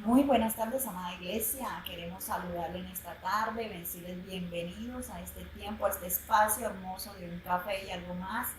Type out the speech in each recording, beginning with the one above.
Muy buenas tardes, amada iglesia. Queremos saludarle en esta tarde, decirles bienvenidos a este tiempo, a este espacio hermoso de un café y algo más.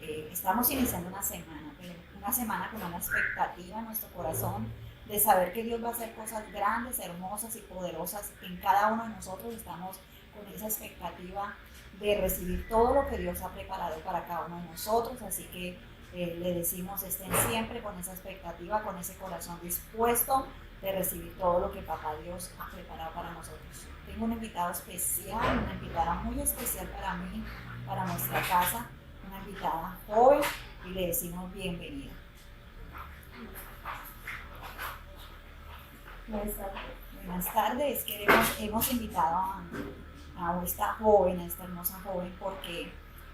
Estamos iniciando una semana, pero una semana con una expectativa en nuestro corazón de saber que Dios va a hacer cosas grandes, hermosas y poderosas en cada uno de nosotros. Estamos con esa expectativa de recibir todo lo que Dios ha preparado para cada uno de nosotros, así que le decimos estén siempre con esa expectativa, con ese corazón dispuesto de recibir todo lo que Papá Dios ha preparado para nosotros. Tengo un invitado especial, una invitada muy especial para mí, para nuestra casa, una invitada joven, y le decimos bienvenida. Buenas tardes. Buenas tardes, hemos invitado a esta joven, a esta hermosa joven, porque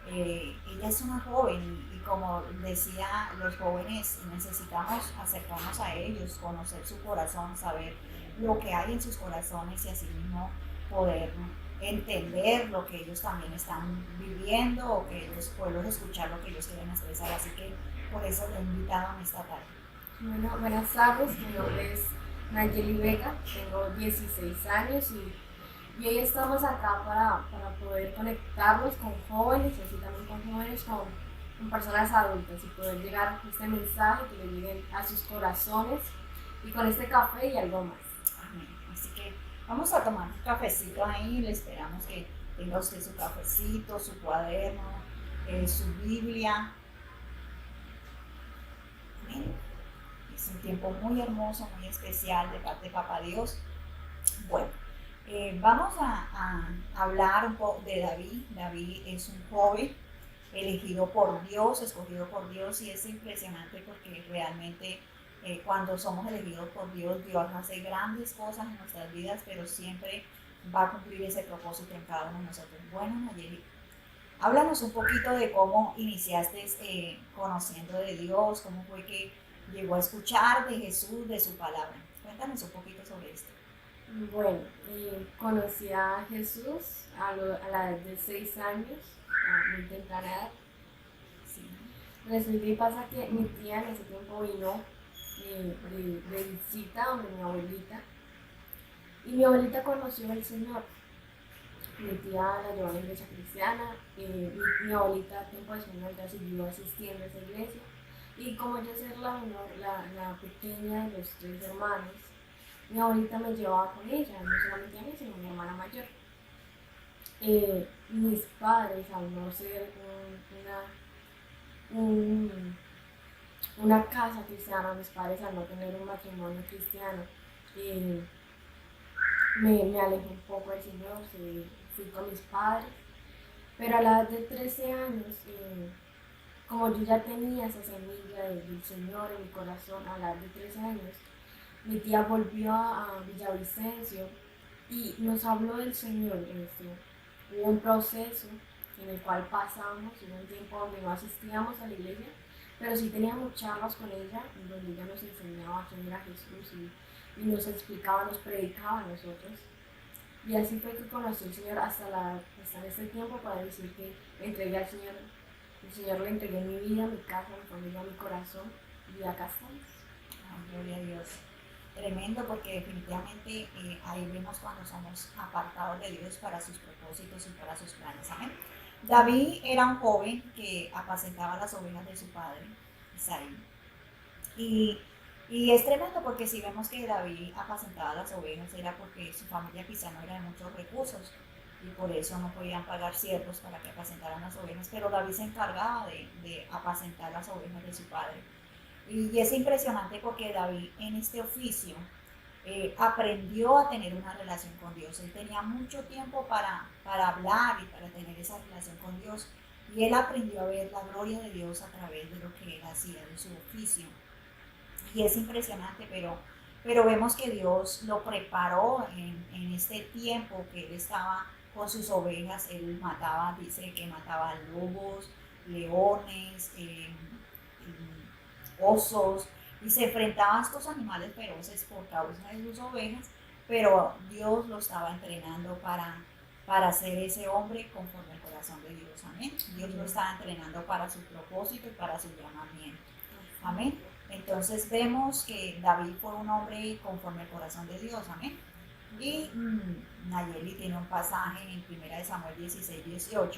ella es una joven y como decía, los jóvenes necesitamos acercarnos a ellos, conocer su corazón, saber lo que hay en sus corazones y así mismo poder entender lo que ellos también están viviendo o que ellos puedan escuchar lo que ellos quieren expresar. Así que por eso le he invitado en esta tarde. Bueno, buenas tardes, mi nombre es Nayeli Vega, tengo 16 años y hoy estamos acá para poder conectarnos con jóvenes y así también con jóvenes, con personas adultas y poder llegar este mensaje que le lleguen a sus corazones y con este café y algo más. Amén. Así que vamos a tomar un cafecito ahí, le esperamos que tenga usted su cafecito, su cuaderno, su Biblia. Amén. Es un tiempo muy hermoso, muy especial de parte de Papá Dios. Bueno, vamos a hablar un poco de David. David es un joven elegido por Dios, escogido por Dios, y es impresionante porque realmente cuando somos elegidos por Dios, Dios hace grandes cosas en nuestras vidas, pero siempre va a cumplir ese propósito en cada uno de nosotros. Bueno, Nayeli, háblanos un poquito de cómo iniciaste conociendo de Dios, cómo fue que llegó a escuchar de Jesús, de su palabra. Cuéntanos un poquito sobre esto. Bueno, conocí a Jesús a la edad de 6 años, a muy temprana edad. Sí. Resulta y pasa que mi tía en ese tiempo vino de visita donde mi abuelita y mi abuelita conoció al Señor. Mi tía la llevó a la iglesia cristiana, mi abuelita tiempo después ya siguió asistiendo a esa iglesia y como yo ser la menor, la pequeña de los 3 hermanos, mi abuelita me llevaba con ella, no solamente a mí, sino a mi hermana mayor. Mis padres, al no ser una casa cristiana, mis padres al no tener un matrimonio cristiano, eh, me alejé un poco del Señor, fui con mis padres, pero a la edad de 13 años, como yo ya tenía esa semilla del Señor en mi corazón, a la edad de 13 años, mi tía volvió a Villavicencio y nos habló del Señor. Hubo un proceso en el cual pasamos, hubo un tiempo donde no asistíamos a la iglesia, pero sí teníamos charlas con ella, donde ella nos enseñaba quién era Jesús y nos explicaba, nos predicaba a nosotros. Y así fue que conocí al Señor hasta este tiempo para decir que le entregué al Señor. El Señor le entregué mi vida, mi casa, mi familia, mi corazón y acá estamos. Gloria a Dios. Tremendo, porque definitivamente ahí vemos cuando somos apartados de Dios para sus propósitos y para sus planes. Amén. David era un joven que apacentaba las ovejas de su padre, Isaí. Y, y es tremendo porque si vemos que David apacentaba las ovejas era porque su familia quizá no era de muchos recursos y por eso no podían pagar siervos para que apacentaran las ovejas, pero David se encargaba de apacentar las ovejas de su padre. Y es impresionante porque David en este oficio aprendió a tener una relación con Dios. Él tenía mucho tiempo para hablar y para tener esa relación con Dios. Y él aprendió a ver la gloria de Dios a través de lo que él hacía, de su oficio. Y es impresionante, pero vemos que Dios lo preparó en este tiempo que él estaba con sus ovejas. Él mataba, dice que mataba lobos, leones, osos, y se enfrentaba a estos animales feroces por causa de sus ovejas, pero Dios lo estaba entrenando para ser ese hombre conforme al corazón de Dios. Amén. Dios lo estaba entrenando para su propósito y para su llamamiento. Amén. Entonces vemos que David fue un hombre conforme al corazón de Dios, amén. Y Nayeli tiene un pasaje en 1 Samuel 16-18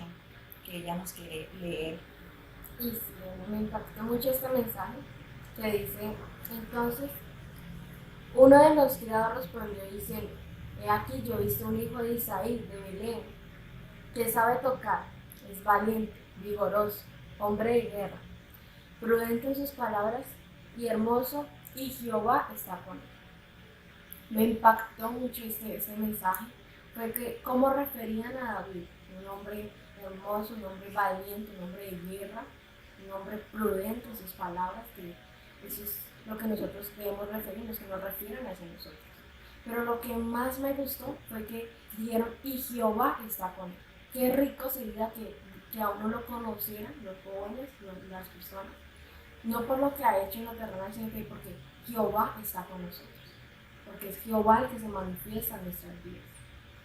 que ella nos quiere leer. Y sí, me impactó mucho este mensaje que dice, entonces, uno de los criados respondió diciendo, he aquí yo he visto un hijo de Isaí, de Belén, que sabe tocar, es valiente, vigoroso, hombre de guerra, prudente en sus palabras y hermoso, y Jehová está con él. Me impactó mucho ese mensaje, fue que cómo referían a David, un hombre hermoso, un hombre valiente, un hombre de guerra, un hombre prudente en sus palabras, que eso es lo que nosotros debemos referirnos, que nos refieren hacia nosotros. Pero lo que más me gustó fue que dijeron, y Jehová está con él. Qué rico sería que a uno lo conocieran, los jóvenes, las personas, no por lo que ha hecho en la terrena, sino que porque Jehová está con nosotros. Porque es Jehová el que se manifiesta en nuestras vidas.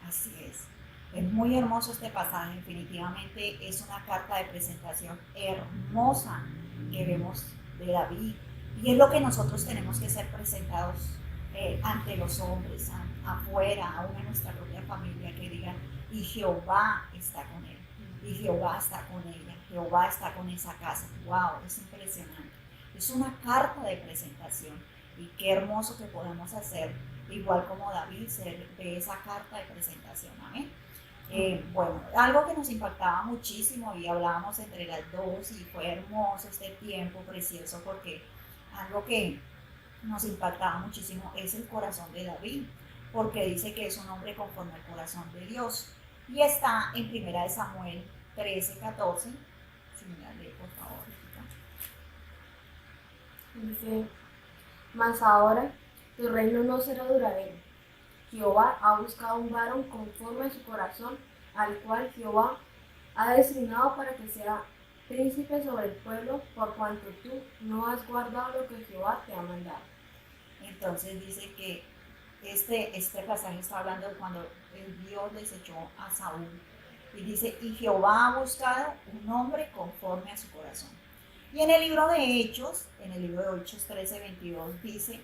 Así es. Es muy hermoso este pasaje, definitivamente es una carta de presentación hermosa que vemos de David. Y es lo que nosotros tenemos que ser presentados ante los hombres, afuera, aún en nuestra propia familia, que digan, y Jehová está con él, y Jehová está con ella, Jehová está con esa casa. ¡Wow! Es impresionante. Es una carta de presentación y qué hermoso que podemos hacer, igual como David, ser de esa carta de presentación. Amén. Bueno, algo que nos impactaba muchísimo y hablábamos entre las dos y fue hermoso este tiempo precioso porque algo que nos impactaba muchísimo es el corazón de David, porque dice que es un hombre conforme al corazón de Dios y está en 1 Samuel 13-14. Si me la lee, por favor. Dice, mas ahora tu reino no será duradero. Jehová ha buscado un varón conforme a su corazón, al cual Jehová ha designado para que sea príncipe sobre el pueblo, por cuanto tú no has guardado lo que Jehová te ha mandado. Entonces dice que este pasaje está hablando de cuando el Dios desechó a Saúl. Y dice, y Jehová ha buscado un hombre conforme a su corazón. Y en el libro de Hechos 13-22 dice,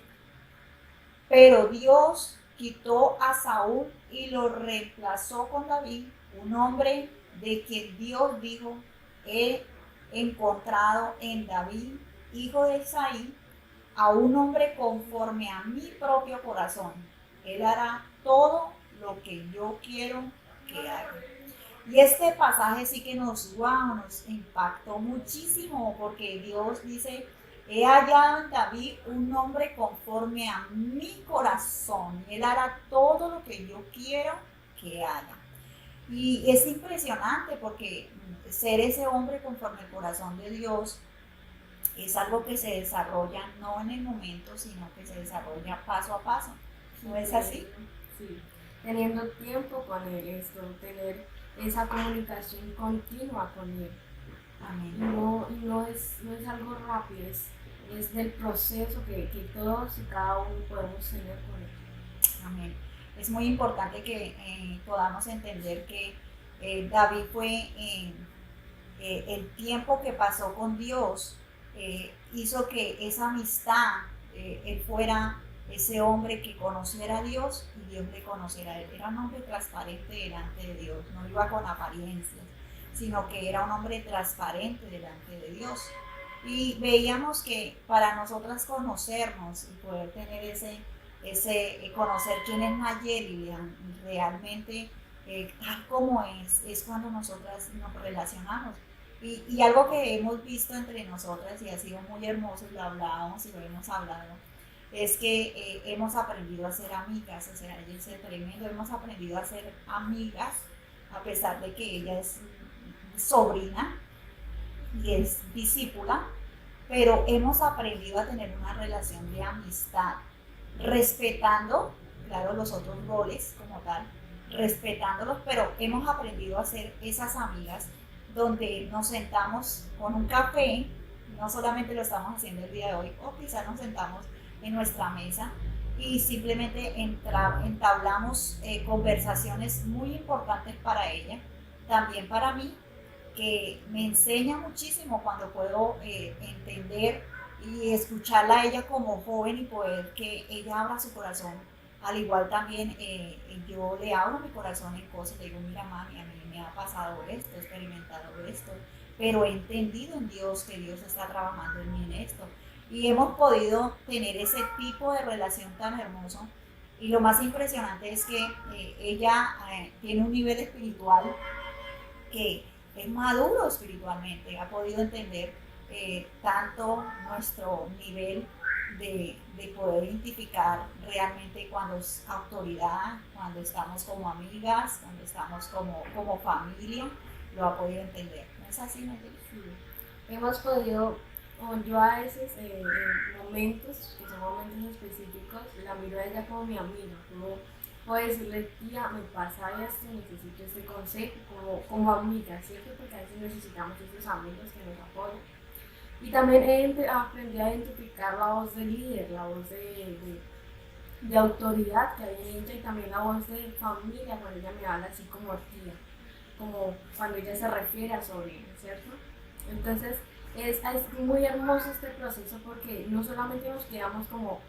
pero Dios quitó a Saúl y lo reemplazó con David, un hombre de quien Dios dijo, he encontrado en David, hijo de Isaí, a un hombre conforme a mi propio corazón. Él hará todo lo que yo quiero que haga. Y este pasaje sí que nos impactó muchísimo porque Dios dice, he hallado en David un hombre conforme a mi corazón. Él hará todo lo que yo quiero que haga. Y es impresionante porque ser ese hombre conforme al corazón de Dios es algo que se desarrolla no en el momento, sino que se desarrolla paso a paso. ¿No es así? Sí, teniendo tiempo con él, tener esa comunicación continua con él. Amén. No es algo rápido, es del proceso que todos y cada uno podemos tener con él. Amén. Es muy importante que podamos entender que David fue el tiempo que pasó con Dios, hizo que esa amistad, él fuera ese hombre que conociera a Dios y Dios le conociera a él. Era un hombre transparente delante de Dios, no iba con apariencias, sino que era un hombre transparente delante de Dios. Y veíamos que para nosotras conocernos y poder tener conocer quién es Nayeli realmente tal como es cuando nosotras nos relacionamos. Y algo que hemos visto entre nosotras y ha sido muy hermoso, y lo hablábamos y lo hemos hablado, es que hemos aprendido a ser amigas. O sea, ella es tremendo, hemos aprendido a ser amigas a pesar de que ella es sobrina y es discípula, pero hemos aprendido a tener una relación de amistad, respetando, claro, los otros roles como tal, respetándolos, pero hemos aprendido a ser esas amigas donde nos sentamos con un café, no solamente lo estamos haciendo el día de hoy, o quizás nos sentamos en nuestra mesa y simplemente entablamos conversaciones muy importantes para ella, también para mí, que me enseña muchísimo cuando puedo entender y escucharla a ella como joven y poder que ella abra su corazón. Al igual también yo le abro mi corazón en cosas, le digo, mira mami, a mí me ha pasado esto, he experimentado esto, pero he entendido en Dios que Dios está trabajando en mí en esto. Y hemos podido tener ese tipo de relación tan hermoso. Y lo más impresionante es que ella tiene un nivel espiritual que es maduro espiritualmente, ha podido entender tanto nuestro nivel de poder identificar realmente cuando es autoridad, cuando estamos como amigas, cuando estamos como familia, lo ha podido entender. ¿No es así, Nayeli? Sí. Hemos podido, o yo a veces, en momentos, que son momentos específicos, la miro a ella como mi amiga, como puedo decirle, tía, me pasa esto, necesito este consejo, como amiga, ¿cierto? Porque a veces necesitamos esos amigos que nos apoyen. Y también aprendí a identificar la voz del líder, la voz de autoridad que hay en ella y también la voz de familia cuando ella me habla así como tía, como cuando ella se refiere a sobrina, ¿cierto? Entonces es muy hermoso este proceso porque no solamente nos quedamos como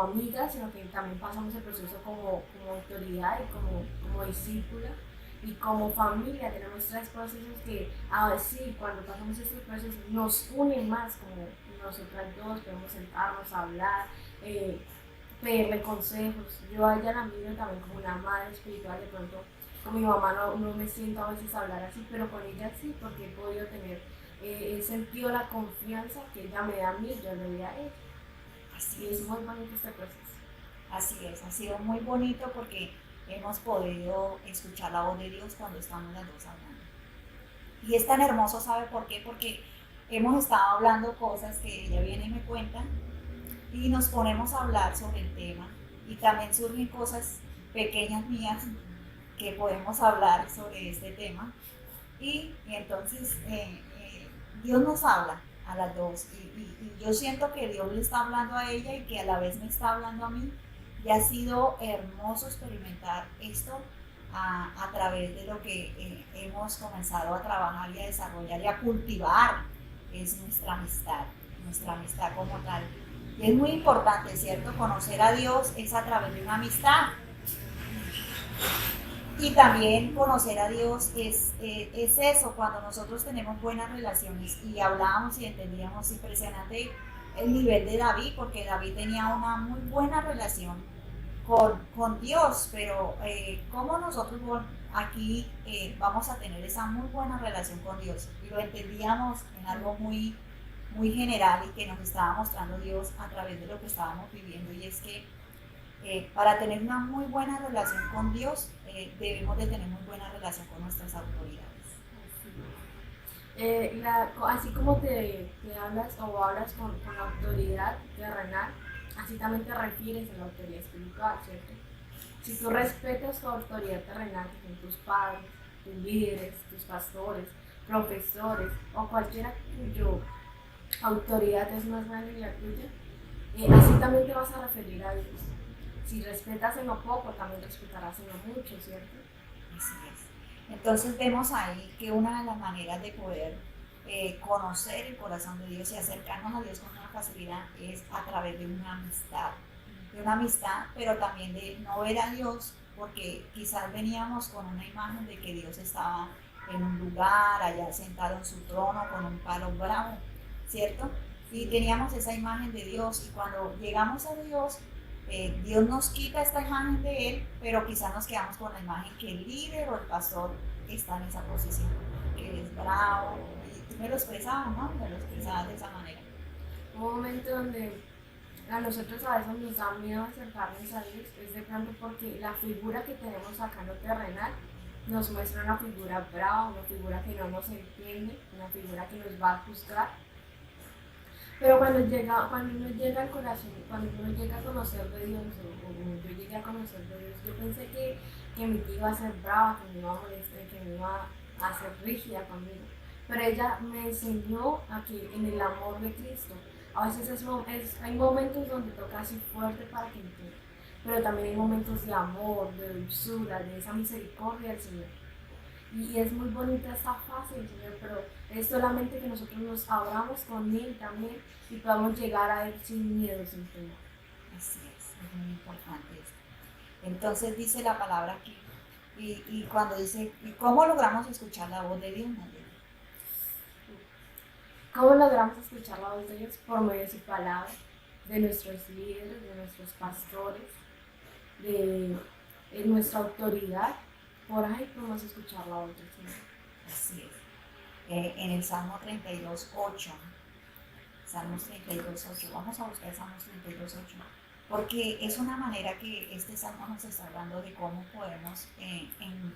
amigas, sino que también pasamos el proceso como autoridad y como discípula y como familia. Tenemos tres procesos que, sí, cuando pasamos estos procesos nos unen más, como nosotras dos podemos sentarnos a hablar, pedirle consejos. Yo a ella la miro también como una madre espiritual. De pronto con mi mamá no me siento a veces a hablar así, pero con ella sí, porque he podido tener, he sentido la confianza que ella me da a mí, yo le doy a ella. Así Y es es. muy bonito este proceso. Así es, ha sido muy bonito porque hemos podido escuchar la voz de Dios cuando estamos las dos hablando. Y es tan hermoso, ¿sabe por qué? Porque hemos estado hablando cosas que ella viene y me cuenta y nos ponemos a hablar sobre el tema y también surgen cosas pequeñas mías que podemos hablar sobre este tema y entonces Dios nos habla a las dos y yo siento que Dios le está hablando a ella y que a la vez me está hablando a mí y ha sido hermoso experimentar esto a través de lo que hemos comenzado a trabajar y a desarrollar y a cultivar es nuestra amistad como tal. Y es muy importante, ¿cierto? Conocer a Dios es a través de una amistad. Y también conocer a Dios es eso, cuando nosotros tenemos buenas relaciones y hablábamos y entendíamos, impresionante el nivel de David, porque David tenía una muy buena relación con Dios, pero ¿cómo nosotros aquí vamos a tener esa muy buena relación con Dios? Y lo entendíamos en algo muy, muy general y que nos estaba mostrando Dios a través de lo que estábamos viviendo, y es que para tener una muy buena relación con Dios, debemos de tener muy buena relación con nuestras autoridades. Así como te hablas o hablas con la autoridad terrenal, así también te refieres a la autoridad espiritual, ¿cierto? Si tú respetas tu autoridad terrenal, que son tus padres, tus líderes, tus pastores, profesores o cualquiera cuyo autoridad es más grande que la tuya, así también te vas a referir a Dios. Si respetas en lo poco, también respetarás en lo mucho, ¿cierto? Así es. Entonces vemos ahí que una de las maneras de poder conocer el corazón de Dios y acercarnos a Dios con una facilidad es a través de una amistad, pero también de no ver a Dios, porque quizás veníamos con una imagen de que Dios estaba en un lugar, allá sentado en su trono con un palo bravo, ¿cierto? Y teníamos esa imagen de Dios y cuando llegamos a Dios, Dios nos quita esta imagen de Él, pero quizás nos quedamos con la imagen que el líder o el pastor está en esa posición, que es bravo. Y tú me lo expresabas, ¿no? Me lo expresabas de esa manera. Un momento donde a nosotros a veces nos da miedo acercarnos a Dios es de pronto porque la figura que tenemos acá en lo terrenal nos muestra una figura brava, una figura que no nos entiende, una figura que nos va a juzgar. Pero cuando uno llega al corazón, cuando uno llega a conocer de Dios, o yo llegué a conocer de Dios, yo pensé que mi tía iba a ser brava, que me iba a molestar, que me iba a ser rígida conmigo. Pero ella me enseñó a que en el amor de Cristo, a veces hay momentos donde toca así fuerte para que entienda, pero también hay momentos de amor, de dulzura, de esa misericordia del Señor. Y es muy bonita esta fase, Señor, pero es solamente que nosotros nos abramos con Él también y podamos llegar a Él sin miedo, sin temor. Así es muy importante esto. Entonces dice la palabra aquí, y cuando dice, ¿y cómo logramos escuchar la voz de Dios? ¿Cómo logramos escuchar la voz de Dios? Por medio de su palabra, de nuestros líderes, de nuestros pastores, de nuestra autoridad. Por ahí podemos escuchar la voz del Señor. Así es. En el Salmo 32:8, Salmos 32:8, vamos a buscar Salmos 32:8, porque es una manera que este Salmo nos está hablando de cómo podemos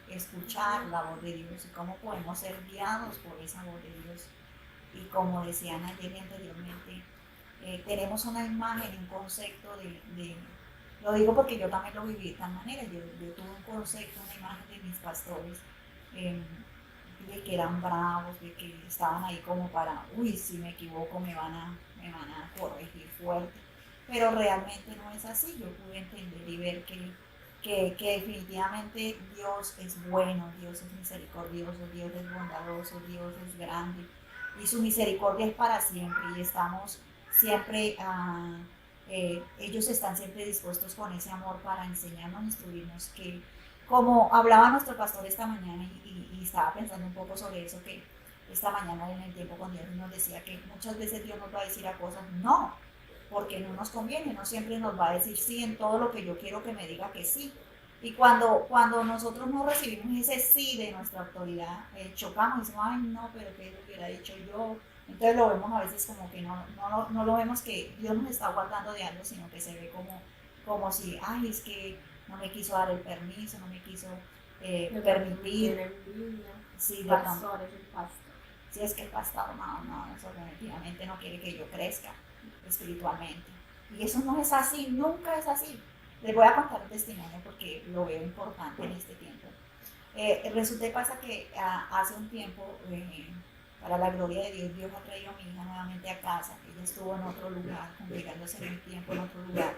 escuchar la voz de Dios y cómo podemos ser guiados por esa voz de Dios. Y como decían ayer y anteriormente, tenemos una imagen, un concepto lo digo porque yo también lo viví de tal manera, yo tuve un concepto, una imagen de mis pastores, eh, de que eran bravos, de que estaban ahí como para, uy, si me equivoco me van a corregir fuerte, pero realmente no es así. Yo pude entender y ver que definitivamente Dios es bueno, Dios es misericordioso, Dios es bondadoso, Dios es grande y su misericordia es para siempre y estamos siempre ellos están siempre dispuestos con ese amor para enseñarnos, instruirnos, que como hablaba nuestro pastor esta mañana y estaba pensando un poco sobre eso, que esta mañana en el tiempo con Dios nos decía que muchas veces Dios nos va a decir a cosas no, porque no nos conviene, no siempre nos va a decir sí en todo lo que yo quiero que me diga que sí. Y cuando nosotros no recibimos ese sí de nuestra autoridad, chocamos y decimos, ay no, pero ¿qué lo hubiera dicho yo? Entonces lo vemos a veces como que no lo vemos que Dios nos está guardando de algo, sino que se ve como si, ay, es que no me quiso dar el permiso, no me quiso permitir. Sí, Pastor es el pastor. Si es que el pastor no, eso definitivamente no quiere que yo crezca espiritualmente. Y eso no es así, nunca es así. Les voy a contar un testimonio porque lo veo importante en este tiempo. Resulta y pasa que hace un tiempo, para la gloria de Dios, Dios ha traído a mi hija nuevamente a casa. Ella estuvo en otro lugar, congregándose en un tiempo en otro lugar.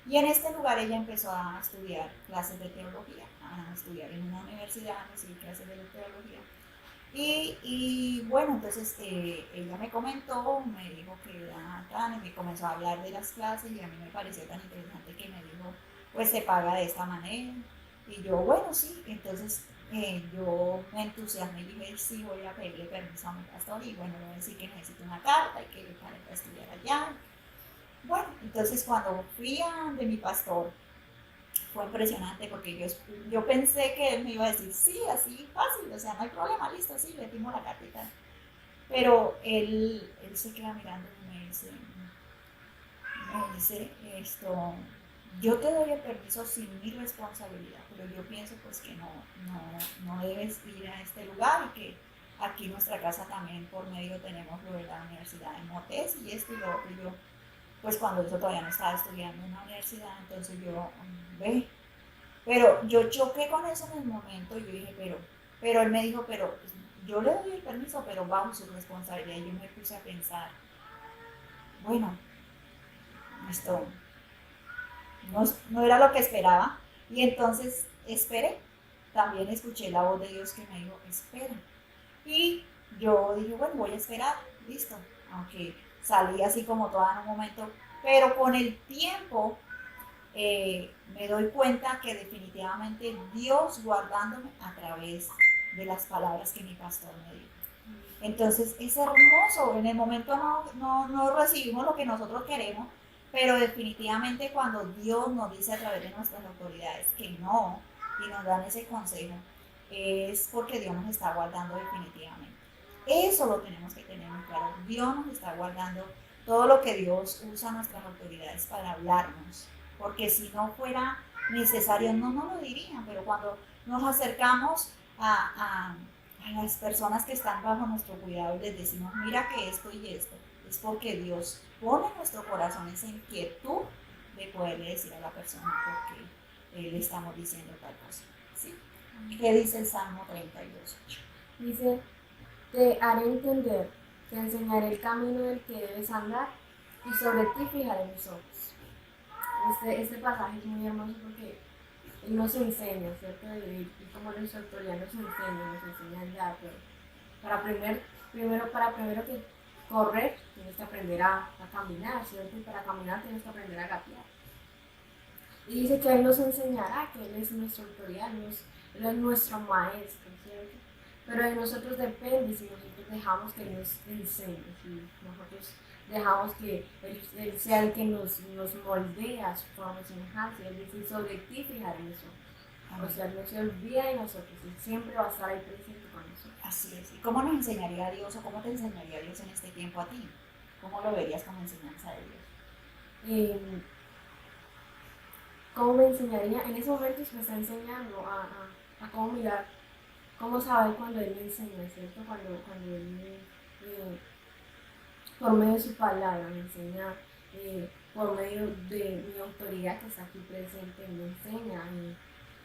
Y en este lugar ella empezó a estudiar clases de teología, a estudiar en una universidad, a recibir clases de teología. Y bueno, entonces ella me comentó, me dijo que era tan, y me comenzó a hablar de las clases y a mí me pareció tan interesante que me dijo, pues se paga de esta manera. Y yo, bueno, sí, entonces yo me entusiasmé y dije, sí, voy a pedirle permiso a mi pastor y bueno, le voy a decir que necesito una carta y que para estudiar allá. Bueno, entonces cuando fui a de mi pastor, fue impresionante porque yo pensé que él me iba a decir, sí, así fácil, o sea, no hay problema, listo, sí, le dimos la cartita. Pero él se queda mirando y me dice esto, yo te doy el permiso sin mi responsabilidad, pero yo pienso pues que no debes ir a este lugar y que aquí en nuestra casa también por medio tenemos lo de la universidad de Motés y esto y lo otro. Y yo, pues cuando yo todavía no estaba estudiando en la universidad, entonces yo, ve, pero yo choqué con eso en el momento y yo dije, pero él me dijo, pero yo le doy el permiso, pero bajo su responsabilidad. Y yo me puse a pensar, bueno, esto no era lo que esperaba. Y entonces esperé. También escuché la voz de Dios que me dijo, espera. Y yo dije, bueno, voy a esperar, listo. Aunque salí así como toda en un momento, pero con el tiempo me doy cuenta que definitivamente Dios guardándome a través de las palabras que mi pastor me dijo. Entonces es hermoso, en el momento no recibimos lo que nosotros queremos, pero definitivamente cuando Dios nos dice a través de nuestras autoridades que no y nos dan ese consejo, es porque Dios nos está guardando definitivamente. Eso lo tenemos que tener muy claro. Dios nos está guardando todo lo que Dios usa nuestras autoridades para hablarnos. Porque si no fuera necesario, no lo dirían. Pero cuando nos acercamos a las personas que están bajo nuestro cuidado y les decimos, mira que esto y esto, es porque Dios pone en nuestro corazón esa inquietud de poderle decir a la persona porque le estamos diciendo tal cosa. ¿Sí? ¿Qué dice el Salmo 32:8? Dice, te haré entender, te enseñaré el camino del que debes andar y sobre ti fijaré mis ojos. Este pasaje es muy hermoso porque Él nos enseña, ¿cierto? Y como nuestra autoridad nos enseña a andar, pero para primero que correr, tienes que aprender a caminar, ¿cierto? Y para caminar tienes que aprender a gatear. Y dice que Él nos enseñará, que Él es nuestra autoridad, Él es nuestro maestro, ¿cierto? Pero de nosotros depende si nosotros dejamos que Él nos enseñe, si nosotros dejamos que Él sea el que nos moldea a su forma y semejanza. Él dice, sobre ti fijaré mis ojos. O sea, Él no se olvida de nosotros, Él siempre va a estar ahí presente con nosotros. Así es. ¿Y cómo nos enseñaría Dios o cómo te enseñaría Dios en este tiempo a ti? ¿Cómo lo verías como enseñanza de Dios? Eh, ¿Cómo me enseñaría? En ese momento me está enseñando a cómo mirar, cómo saber cuando Él me enseña, ¿cierto? Cuando Él por medio de su palabra me enseña, por medio de mi autoridad que está aquí presente, me enseña.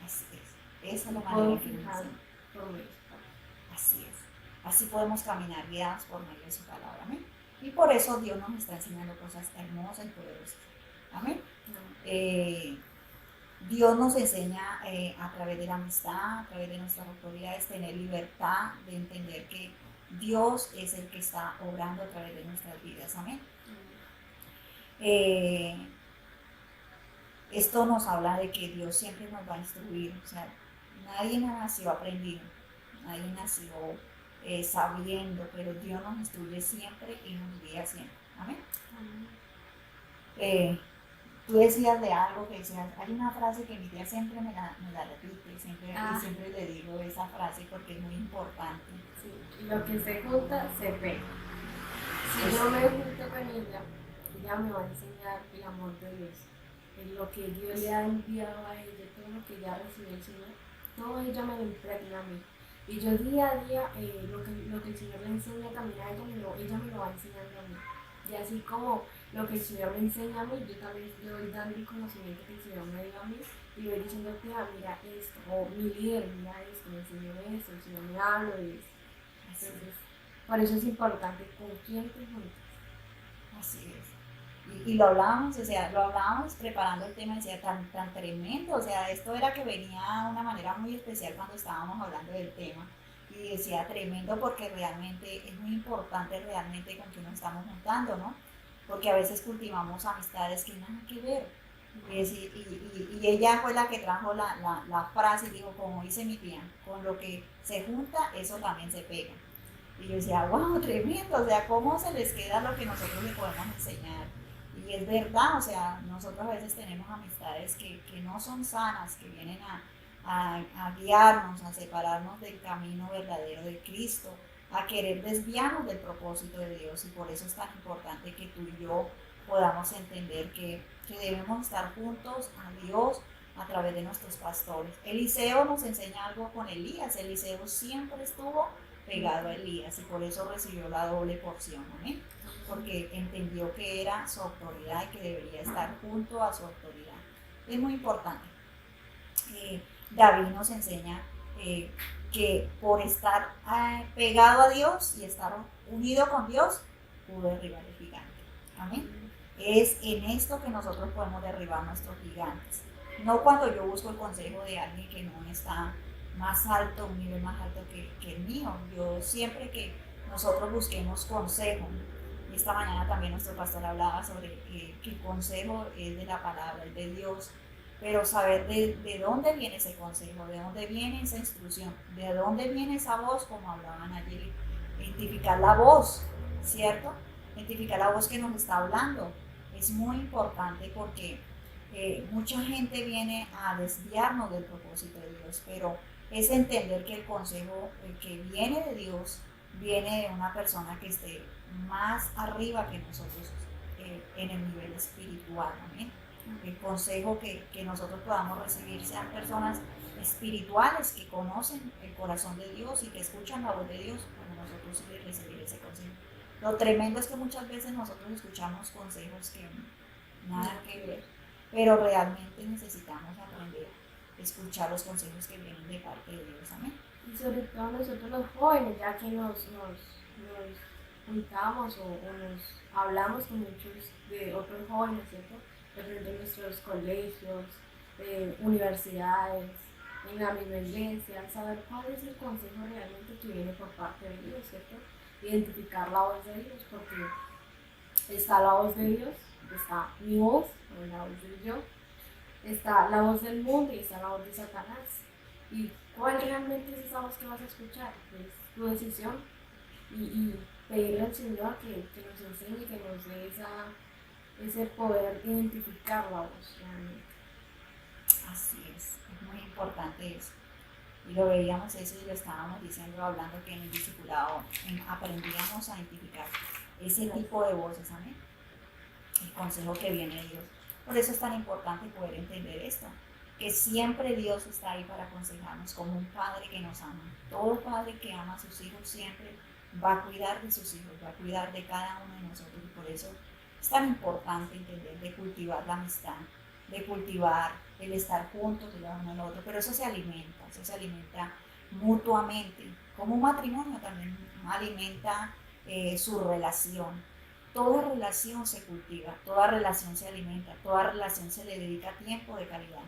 Así es. Esa es la puedo manera que nos fijar enseña. por medio de su palabra. Así es. Así podemos caminar guiados por medio de su palabra. Amén. Y por eso Dios nos está enseñando cosas hermosas y poderosas. Amén. Dios nos enseña a través de la amistad, a través de nuestras autoridades, tener libertad de entender que Dios es el que está obrando a través de nuestras vidas. Amén. Esto nos habla de que Dios siempre nos va a instruir. O sea, nadie nació aprendido, nadie nació sabiendo, pero Dios nos instruye siempre y nos guía siempre. Amén. Tú decías de algo que decías, hay una frase que mi tía siempre me la repite y siempre le digo esa frase porque es muy importante. Sí, lo que se junta se pega. Si yo me junto con ella me va a enseñar el amor de Dios, lo que Dios le ha enviado a ella, todo lo que ella recibió del Señor, todo ella me lo impregna a mí. Y yo día a día, lo que el Señor le enseña también a ella, ella me lo va enseñando a mí. Y así como lo que el Señor me enseña a mí, yo también le voy dando el conocimiento que el Señor me dio a mí y voy diciendo, mira esto, o mi líder, mira esto, me enseñó esto, el Señor me habla de esto. Entonces, por eso es importante con quién te juntas. Así es. Y lo hablábamos, o sea, lo hablábamos preparando el tema, decía, tan tremendo, o sea, esto era que venía de una manera muy especial cuando estábamos hablando del tema. Y decía tremendo porque realmente es muy importante realmente con quién nos estamos juntando, ¿no? Porque a veces cultivamos amistades que nada que ver. Y ella fue la que trajo la frase y dijo, como dice mi tía, con lo que se junta, eso también se pega. Y yo decía, wow, tremendo, o sea, ¿cómo se les queda lo que nosotros le podemos enseñar? Y es verdad, o sea, nosotros a veces tenemos amistades que no son sanas, que vienen a guiarnos, a separarnos del camino verdadero de Cristo, a querer desviarnos del propósito de Dios. Y por eso es tan importante que tú y yo podamos entender que debemos estar juntos a Dios a través de nuestros pastores. Eliseo nos enseña algo con Elías. Eliseo siempre estuvo pegado a Elías y por eso recibió la doble porción, ¿no? Porque entendió que era su autoridad y que debería estar junto a su autoridad. Es muy importante. David nos enseña que por estar pegado a Dios y estar unido con Dios, pudo derribar el gigante. Amén. Es en esto que nosotros podemos derribar nuestros gigantes. No cuando yo busco el consejo de alguien que no está más alto, un nivel más alto que el mío. Yo siempre que nosotros busquemos consejo, y esta mañana también nuestro pastor hablaba sobre que el consejo es de la palabra, es de Dios, pero saber de dónde viene ese consejo, de dónde viene esa instrucción, de dónde viene esa voz, como hablaban ayer, identificar la voz, ¿cierto? Identificar la voz que nos está hablando. Es muy importante porque mucha gente viene a desviarnos del propósito de Dios, pero es entender que el consejo que viene de Dios viene de una persona que esté más arriba que nosotros en el nivel espiritual. ¿Amén? El consejo que nosotros podamos recibir sean personas espirituales que conocen el corazón de Dios y que escuchan la voz de Dios cuando nosotros recibir ese consejo. Lo tremendo es que muchas veces nosotros escuchamos consejos que nada que ver, pero realmente necesitamos aprender a escuchar los consejos que vienen de parte de Dios. Amén. Y sobre todo nosotros los jóvenes, ya que nos juntamos o nos hablamos con muchos de otros jóvenes, ¿cierto? De nuestros colegios, universidades, en la misma iglesia, saber cuál es el consejo realmente que viene por parte de Dios, ¿cierto? Identificar la voz de Dios, porque está la voz de Dios, está mi voz, o la voz de yo, está la voz del mundo y está la voz de Satanás. ¿Y cuál realmente es esa voz que vas a escuchar? Es tu decisión y pedirle al Señor que nos enseñe, que nos dé ese poder identificar la voz realmente. Así es muy importante eso. Y lo veíamos eso y lo estábamos diciendo, hablando que en el discipulado aprendíamos a identificar ese tipo de voces, amén. El consejo que viene de Dios. Por eso es tan importante poder entender esto, que siempre Dios está ahí para aconsejarnos como un padre que nos ama. Todo padre que ama a sus hijos siempre va a cuidar de sus hijos, va a cuidar de cada uno de nosotros y por eso es tan importante entender de cultivar la amistad, de cultivar el estar juntos el uno al otro, pero eso se alimenta mutuamente, como un matrimonio también alimenta su relación. Toda relación se cultiva, toda relación se alimenta, toda relación se le dedica tiempo de calidad.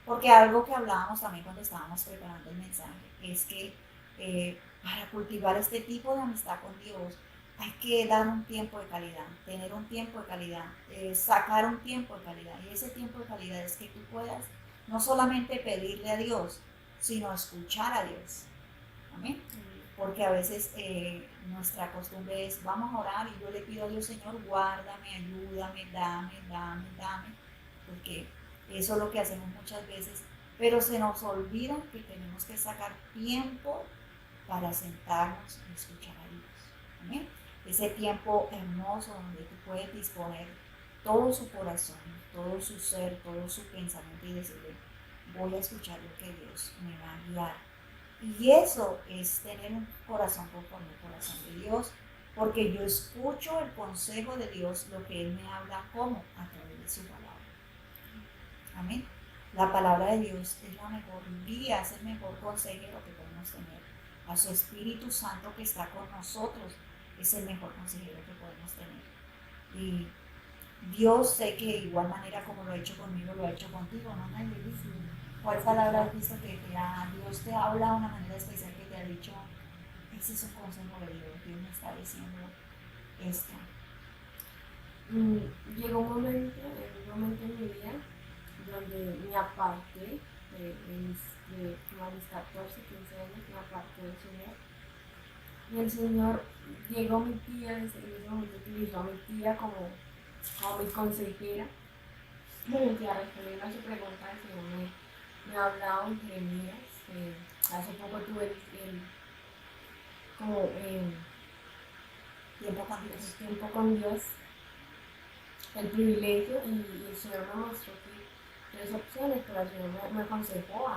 Porque algo que hablábamos también cuando estábamos preparando el mensaje es que para cultivar este tipo de amistad con Dios hay que dar un tiempo de calidad, tener un tiempo de calidad, sacar un tiempo de calidad. Y ese tiempo de calidad es que tú puedas no solamente pedirle a Dios, sino escuchar a Dios. Amén. Porque a veces nuestra costumbre es, vamos a orar y yo le pido a Dios, Señor, guárdame, ayúdame, dame, porque eso es lo que hacemos muchas veces, pero se nos olvida que tenemos que sacar tiempo para sentarnos y escuchar a Dios. ¿Amén? Ese tiempo hermoso donde tú puedes disponer todo su corazón, todo su ser, todo su pensamiento y decirle, voy a escuchar lo que Dios me va a guiar. Y eso es tener un corazón conforme al corazón de Dios, porque yo escucho el consejo de Dios, lo que Él me habla, ¿cómo? A través de su palabra. Amén. La palabra de Dios es la mejor guía, es el mejor consejero que podemos tener. A su Espíritu Santo que está con nosotros es el mejor consejero que podemos tener. Y Dios, sé que de igual manera como lo ha hecho conmigo, lo ha hecho contigo, ¿no, Nayeli? ¿Cuál palabra has visto que Dios te habla de una manera especial, que te ha dicho, ese es un consejo de Dios, Dios me está diciendo esto? Llegó un momento en mi vida donde me aparté como a mis 14, 15 años, me aparté del Señor. Y el Señor llegó mi tía, en ese momento utilizó a mi tía como mi consejera. Y a responder a su pregunta, el Señor me ha hablado en Jeremías. Hace poco tuve tiempo con Dios, el privilegio, y el Señor me mostró que 3 opciones, pero el Señor me aconsejó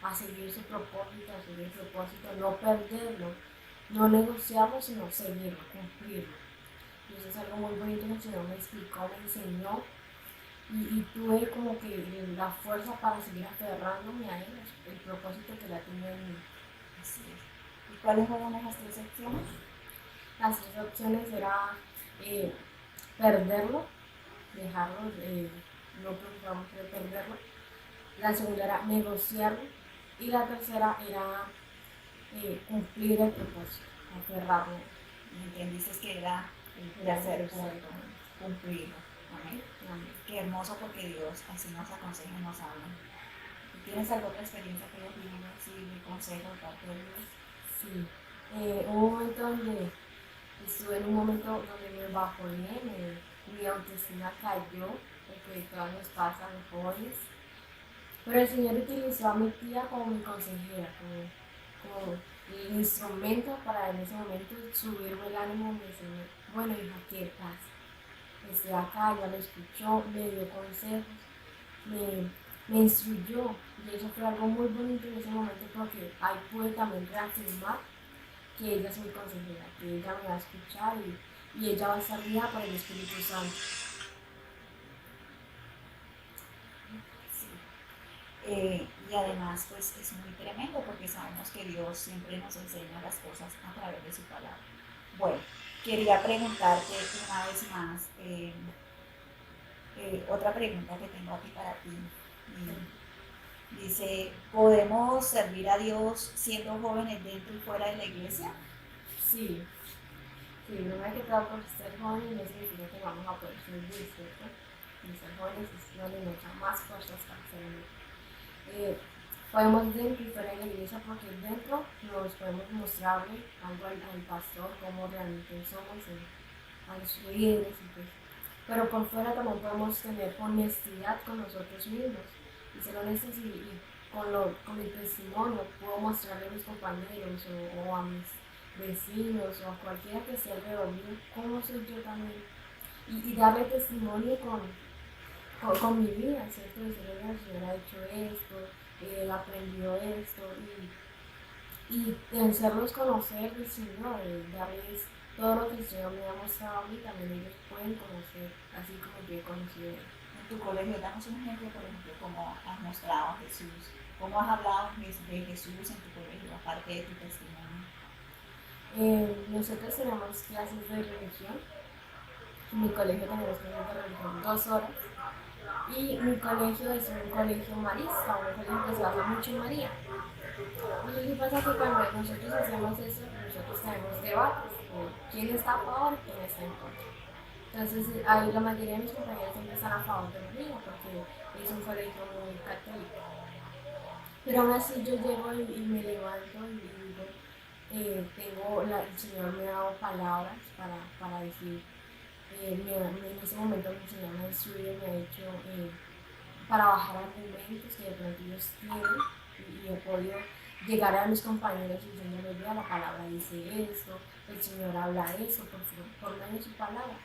a seguir su propósito, a seguir el propósito, no perderlo, no negociarlo, sino seguirlo, cumplirlo. Y eso es algo muy bonito que el Señor me explicó, me enseñó, y tuve como que la fuerza para seguir aferrándome a Él, el propósito que la tenía en mí. Así es. ¿Y cuáles fueron esas 3 opciones? Las 3 opciones era perderlo, dejarlo, no preocupamos de perderlo. La segunda era negociarlo. Y la tercera era cumplir el propósito, aferrarlo. ¿Entendiste que era el tercer punto? Cumplirlo. Amén. Amén. Qué hermoso, porque Dios así nos aconseja y nos habla. ¿Tienes alguna otra experiencia que hayas vivido así de consejo de parte de Dios? Sí. Hubo un momento donde estuve en un momento donde me bajoné, mi autoestima cayó, porque todos nos pasa a los jóvenes. Pero el Señor utilizó a mi tía como mi consejera, como el instrumento para en ese momento subirme el ánimo, me decirme, bueno hija, ¿qué pasa? Estoy acá, ya lo escuchó, me dio consejos, me instruyó, y eso fue algo muy bonito en ese momento, porque ahí pude también reafirmar que ella es mi consejera, que ella me va a escuchar y ella va a estar guiada por el Espíritu Santo. Y además pues es muy tremendo, porque sabemos que Dios siempre nos enseña las cosas a través de su palabra. Bueno, quería preguntarte una vez más, otra pregunta que tengo aquí para ti. Dice, ¿podemos servir a Dios siendo jóvenes dentro y fuera de la iglesia? Sí, sí, no hay que todo por ser jóvenes no significa que vamos a poder servir, ¿cierto? Y ser jóvenes es donde nos da más fuerzas para servir. Podemos dentro y fuera de la iglesia porque dentro nos podemos mostrarle algo al pastor, cómo realmente somos, a los líderes y pues. Pero por fuera también podemos tener honestidad con nosotros mismos y ser honestos y con mi testimonio puedo mostrarle a mis compañeros o a mis vecinos o a cualquiera que esté alrededor mío cómo soy yo también y darle testimonio con mi vida, ¿cierto? Decirle, el Señor ha hecho esto, él aprendió esto y hacerlos conocer del Señor, darles todo lo que el Señor me ha mostrado a mí, también ellos pueden conocer, así como yo he conocido a Él. En tu colegio, damos un ejemplo, por ejemplo, cómo has mostrado a Jesús, cómo has hablado de Jesús en tu colegio, aparte de tu testimonio. Nosotros tenemos clases de religión, en mi colegio tenemos clases de religión 2 horas y mi colegio es un colegio marista, un colegio que se basa mucho en María. Lo que pasa es que cuando nosotros hacemos eso, nosotros tenemos debates de quién está a favor y quién está en contra. Entonces, ahí la mayoría de mis compañeros siempre están a favor de María porque es un colegio muy católico. Pero aún así yo llego y me levanto y digo, el Señor me ha dado palabras para decir, en ese momento el Señor me ha instruido, me ha dicho para bajar argumentos que de pronto ellos tienen y he podido llegar a mis compañeros y diciéndoles, vea, la palabra dice esto, el Señor habla eso por medio de su palabra.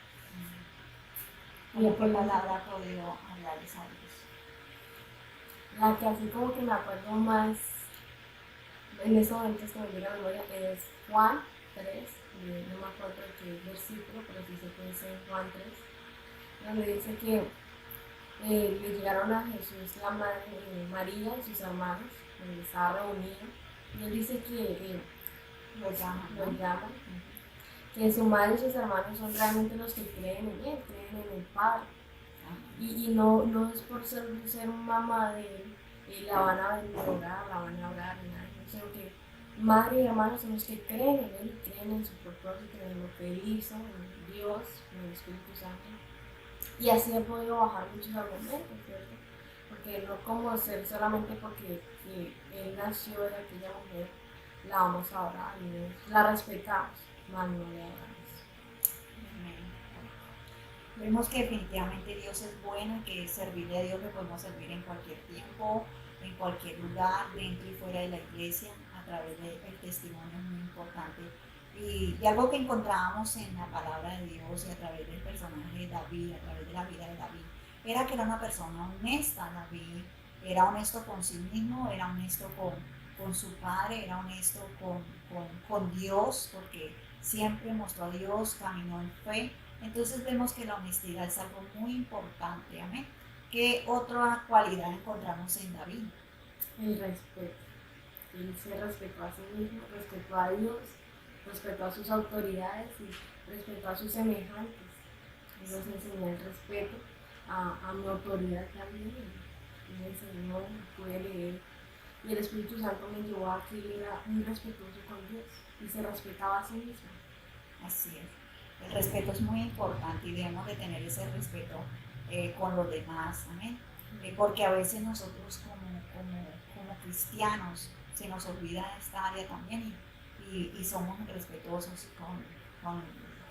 ¿Y qué palabra ha podido hablarles a ellos? La que así como que me acuerdo más en esos momentos que me llega a la memoria es Juan 3, no me acuerdo de qué versículo, pero sí sé que es en Juan 3, donde dice que le llegaron a Jesús la madre María y sus hermanos, donde estaba reunido, y él dice que Lo llaman, ¿no? lo llaman, que su madre y sus hermanos son realmente los que creen en él, creen en el Padre. Y no es por ser mamá de él, la van a orar, la van a orar, ni nada, sino que madre y hermanos son los que creen en él, creen en su propósito, en lo que él hizo, en Dios, en el Espíritu Santo. Y así he podido bajar muchos argumentos, ¿cierto? Porque no como ser solamente porque él nació de aquella mujer, la vamos a orar y la respetamos, más no le adoramos. Vemos que definitivamente Dios es bueno y que servirle a Dios le podemos servir en cualquier tiempo, en cualquier lugar, dentro y fuera de la iglesia, a través del testimonio es muy importante. Y algo que encontrábamos en la palabra de Dios y a través del personaje de David, a través de la vida de David, era que era una persona honesta. David era honesto con sí mismo, era honesto con su padre, era honesto con Dios, porque siempre mostró a Dios, caminó en fe. Entonces vemos que la honestidad es algo muy importante. Amén. ¿Qué otra cualidad encontramos en David? El respeto. Él se respetó a sí mismo, respetó a Dios, respetó a sus autoridades y respetó a sus semejantes. Él nos enseñó el respeto a mi autoridad también. Y me enseñó, pude leer. Y el Espíritu Santo me llevó a que él era muy respetuoso con Dios y se respetaba a sí mismo. Así es. El respeto es muy importante y debemos de tener ese respeto con los demás. Amén. Porque a veces nosotros como cristianos se nos olvida esta área también y somos respetuosos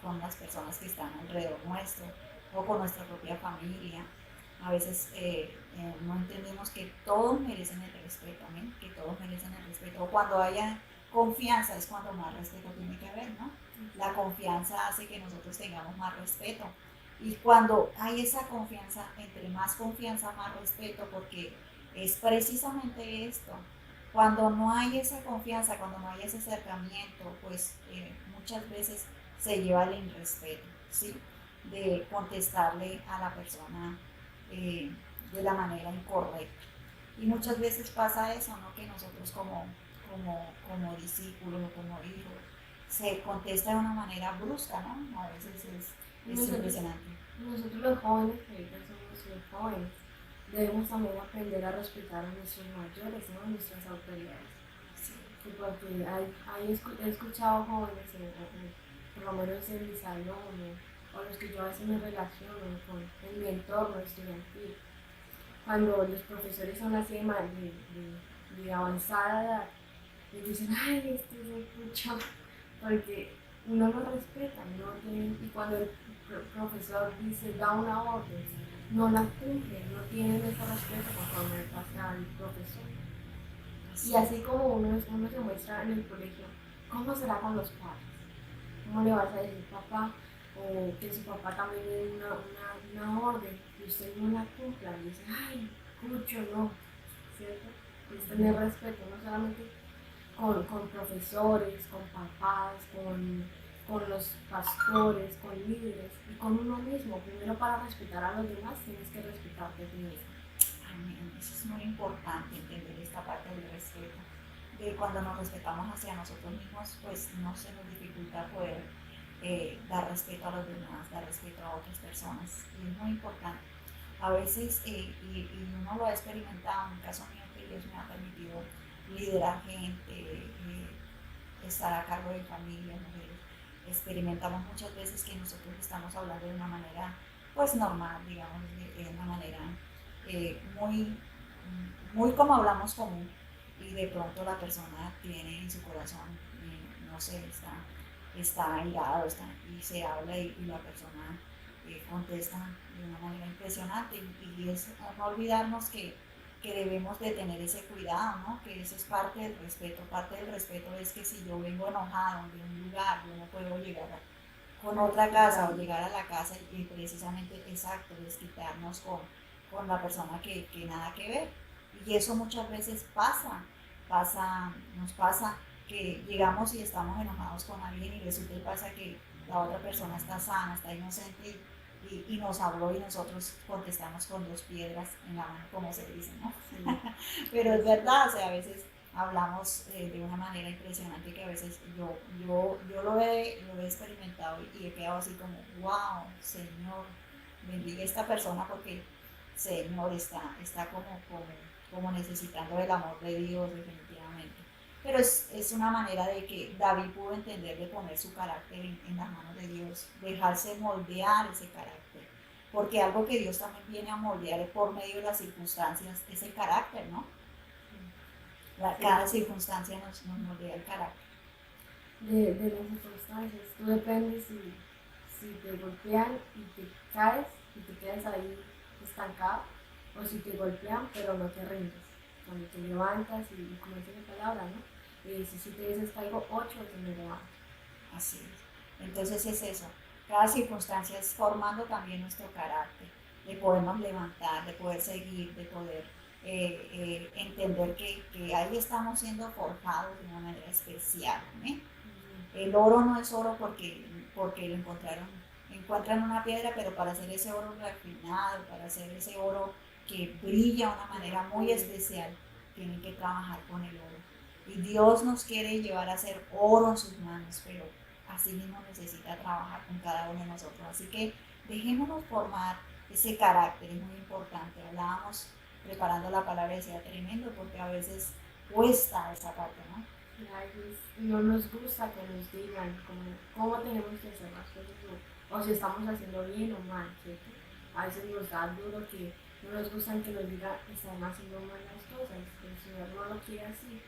con las personas que están alrededor nuestro o con nuestra propia familia. A veces no entendemos que todos merecen el respeto, ¿amén? Que todos merecen el respeto. O cuando haya confianza es cuando más respeto tiene que haber, ¿no? La confianza hace que nosotros tengamos más respeto. Y cuando hay esa confianza, entre más confianza, más respeto, porque es precisamente esto. Cuando no hay esa confianza, cuando no hay ese acercamiento, pues muchas veces se lleva el irrespeto, ¿sí? De contestarle a la persona de la manera incorrecta. Y muchas veces pasa eso, ¿no? Que nosotros como discípulos o como hijos se contesta de una manera brusca, ¿no? A veces es impresionante. Nosotros los jóvenes, que ahorita somos los jóvenes, debemos también aprender a respetar a nuestros mayores, ¿no? A nuestras autoridades. Sí, Sí, porque he escuchado jóvenes, por lo menos en mi salón, o los que yo a veces me relaciono con en mi entorno estudiantil, cuando los profesores son así de avanzada edad, les dicen, ay, este es un pucho, porque no lo respetan, no tienen, y cuando el profesor dice, da una orden, no la cumplen, no tienen ese respeto conforme pasa al profesor. Y así así como uno se muestra en el colegio, ¿cómo será con los padres? ¿Cómo le vas a decir papá? O que su papá también le dé una orden y usted no la cumpla y dice, ay, mucho no, ¿cierto? Es tener respeto, no solamente con profesores, con papás, con los pastores, con líderes y con uno mismo. Primero, para respetar a los demás tienes que respetarte a ti mismo. Amén. Eso es muy importante, entender esta parte del respeto. De cuando nos respetamos hacia nosotros mismos, pues no se nos dificulta poder dar respeto a los demás, dar respeto a otras personas. Y es muy importante. A veces, y uno lo ha experimentado, en el caso mío, que Dios me ha permitido liderar gente, estar a cargo de familias, mujeres, experimentamos muchas veces que nosotros estamos hablando de una manera, pues normal, digamos, de una manera muy, muy como hablamos común, y de pronto la persona tiene en su corazón, no sé, está airado, y se habla y la persona contesta de una manera impresionante, y es no olvidarnos que debemos de tener ese cuidado, ¿no? Que eso es parte del respeto es que si yo vengo enojado de un lugar, yo no puedo llegar con otra casa o llegar a la casa y precisamente, exacto, desquitarnos con la persona que nada que ver. Y eso muchas veces nos pasa que llegamos y estamos enojados con alguien y resulta y pasa que la otra persona está sana, está inocente y nos habló y nosotros contestamos con dos piedras en la mano, como se dice, ¿no? Sí. Pero es verdad, o sea, a veces hablamos de una manera impresionante que a veces yo lo he experimentado y he quedado así como, wow, Señor, bendiga a esta persona porque Señor está como necesitando el amor de Dios definitivamente. Pero es una manera de que David pudo entender de poner su carácter en las manos de Dios, dejarse moldear ese carácter. Porque algo que Dios también viene a moldear por medio de las circunstancias es el carácter, ¿no? Cada circunstancia nos moldea el carácter. De las circunstancias, tú dependes si te golpean y te caes y te quedas ahí estancado, o si te golpean pero no te rindes. Cuando te levantas y como dice la palabra, ¿no? Si te dices caigo 8 veces me levanto. Así es. Entonces es eso. Cada circunstancia es formando también nuestro carácter, de podernos levantar, de poder seguir, de poder entender que ahí estamos siendo forjados de una manera especial. ¿Eh? El oro no es oro porque lo encuentran una piedra, pero para hacer ese oro refinado, para hacer ese oro que brilla de una manera muy especial, tienen que trabajar con el oro. Y Dios nos quiere llevar a hacer oro en sus manos, pero así mismo necesita trabajar con cada uno de nosotros. Así que dejémonos formar ese carácter, es muy importante. Hablábamos preparando la palabra, decía tremendo, porque a veces cuesta esa parte, ¿no? A veces no nos gusta que nos digan cómo tenemos que hacer las cosas o si estamos haciendo bien o mal, ¿cierto? A veces nos da duro que no nos gusta que nos digan que están haciendo mal las cosas, que el Señor no lo quiere así.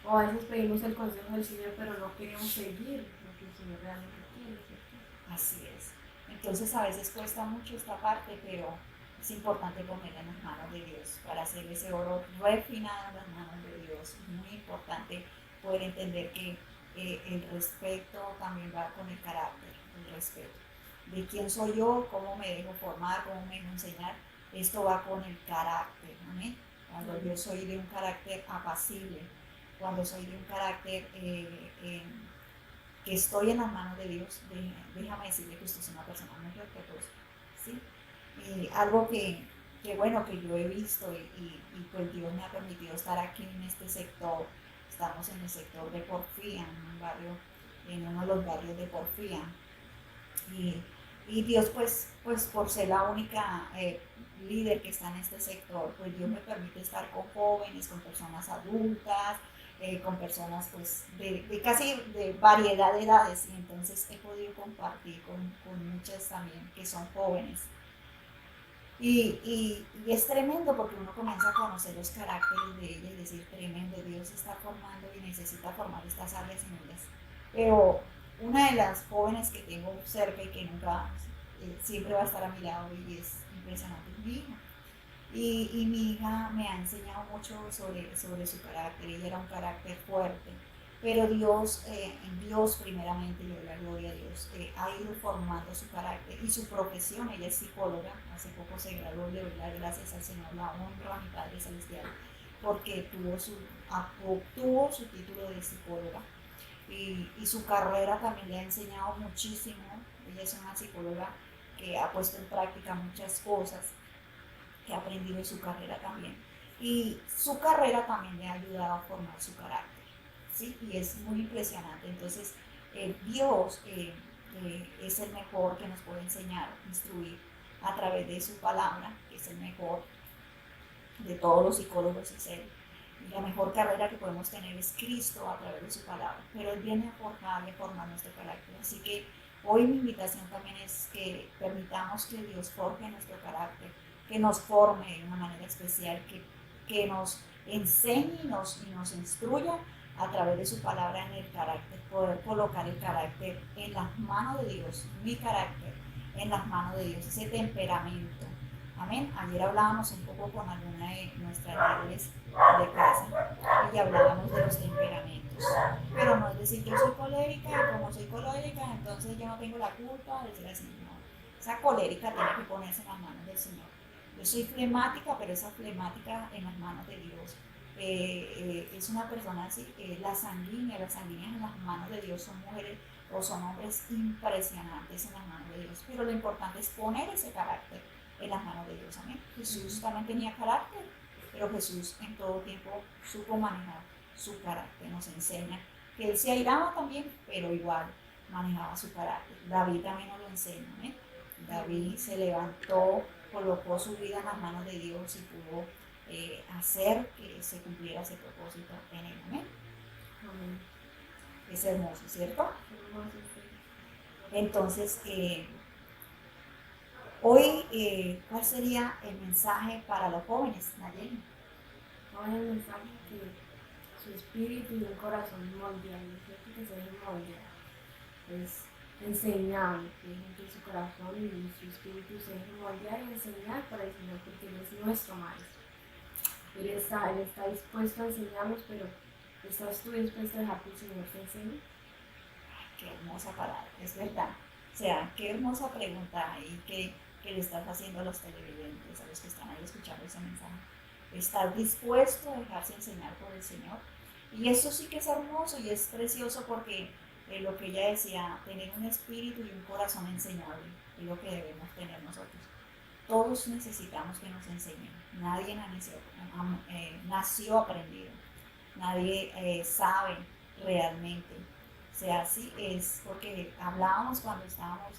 O a veces pedimos el consejo del Señor, pero no queremos seguir lo que el Señor realmente quiere, ¿cierto? Así es. Entonces a veces cuesta mucho esta parte, pero es importante ponerla en las manos de Dios para hacer ese oro refinado en las manos de Dios. Es muy importante poder entender que el respeto también va con el carácter, el respeto. De quién soy yo, cómo me dejo formar, cómo me dejo enseñar, esto va con el carácter. ¿Amén? Cuando yo soy de un carácter apacible, cuando soy de un carácter que estoy en las manos de Dios, déjame decirle que usted es una persona muy respetuosa, ¿sí? Algo bueno, que yo he visto y pues Dios me ha permitido estar aquí en este sector. Estamos en el sector de Porfía, en uno de los barrios de Porfía, y Y Dios, pues por ser la única líder que está en este sector, pues Dios me permite estar con jóvenes, con personas adultas, con personas pues de casi de variedad de edades. Y entonces he podido compartir con muchas también que son jóvenes. Y es tremendo porque uno comienza a conocer los caracteres de ella y decir, tremendo, Dios está formando y necesita formar estas áreas en ellas. Pero una de las jóvenes que tengo cerca y que nunca, siempre va a estar a mi lado y es impresionante, es mi hija. Y mi hija me ha enseñado mucho sobre su carácter. Ella era un carácter fuerte, pero Dios, en Dios primeramente, yo doy la gloria a Dios, ha ido formando su carácter y su profesión. Ella es psicóloga, hace poco se graduó, le doy las gracias al Señor, la honro a mi Padre Celestial, porque obtuvo su título de psicóloga y su carrera también le ha enseñado muchísimo. Ella es una psicóloga que ha puesto en práctica muchas cosas que ha aprendido en su carrera también. Y su carrera también le ha ayudado a formar su carácter, ¿sí? Y es muy impresionante. Entonces, Dios es el mejor que nos puede enseñar, instruir a través de su palabra, que es el mejor de todos los psicólogos, es Él. Y la mejor carrera que podemos tener es Cristo a través de su palabra, pero Él viene a forjar y a formar nuestro carácter. Así que hoy mi invitación también es que permitamos que Dios forje nuestro carácter, que nos forme de una manera especial, que nos enseñe y nos instruya a través de su palabra en el carácter, poder colocar el carácter en las manos de Dios, mi carácter en las manos de Dios, ese temperamento. Amén. Ayer hablábamos un poco con alguna de nuestras líderes de casa y hablábamos de los temperamentos. Pero no es decir, yo soy colérica y como soy colérica, entonces yo no tengo la culpa de ser así. No. Esa colérica tiene que ponerse en las manos del Señor. Yo soy flemática, pero esa flemática en las manos de Dios. Es una persona así, las sanguíneas en las manos de Dios son mujeres o son hombres impresionantes en las manos de Dios. Pero lo importante es poner ese carácter en las manos de Dios. Amén. Jesús también tenía carácter, pero Jesús en todo tiempo supo manejar su carácter. Nos enseña que él se airaba también, pero igual manejaba su carácter. David también nos lo enseña. ¿eh? David se levantó, colocó su vida en las manos de Dios y pudo hacer que se cumpliera ese propósito en él. ¿Amén? Amén. Es hermoso, ¿cierto? Hermoso, sí. Entonces, hoy, ¿cuál sería el mensaje para los jóvenes, Nayeli? Hoy el mensaje que su espíritu y un corazón moldeable, ¿cierto? Que se deje moldear. Es enseñable, que dejen que su corazón y su espíritu se dejen moldear y enseñar por el Señor, porque Él es nuestro maestro. Él está dispuesto a enseñarnos, pero ¿estás tú dispuesto a dejar que el Señor te enseñe? Qué hermosa palabra, es verdad. O sea, qué hermosa pregunta y que le estás haciendo a los televidentes, a los que están ahí escuchando ese mensaje. ¿Estás dispuesto a dejarse enseñar por el Señor? Y eso sí que es hermoso y es precioso porque lo que ella decía, tener un espíritu y un corazón enseñable es lo que debemos tener nosotros. Todos necesitamos que nos enseñen. Nadie nació aprendido. Nadie sabe realmente. O sea, sí es porque hablábamos cuando estábamos,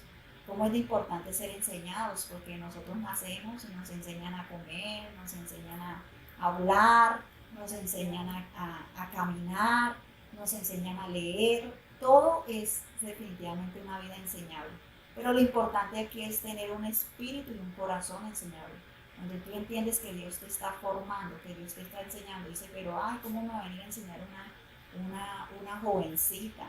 cómo es de importante ser enseñados, porque nosotros nacemos y nos enseñan a comer, nos enseñan a hablar, nos enseñan a caminar, nos enseñan a leer. Todo es definitivamente una vida enseñable. Pero lo importante aquí es tener un espíritu y un corazón enseñable, donde tú entiendes que Dios te está formando, que Dios te está enseñando. Dice, pero ay, ¿cómo me va a venir a enseñar una jovencita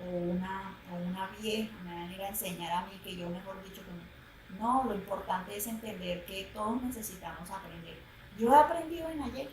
o una vieja? Me va a venir a enseñar a mí que yo, mejor dicho, que no. Lo importante es entender que todos necesitamos aprender. Yo he aprendido en ayer.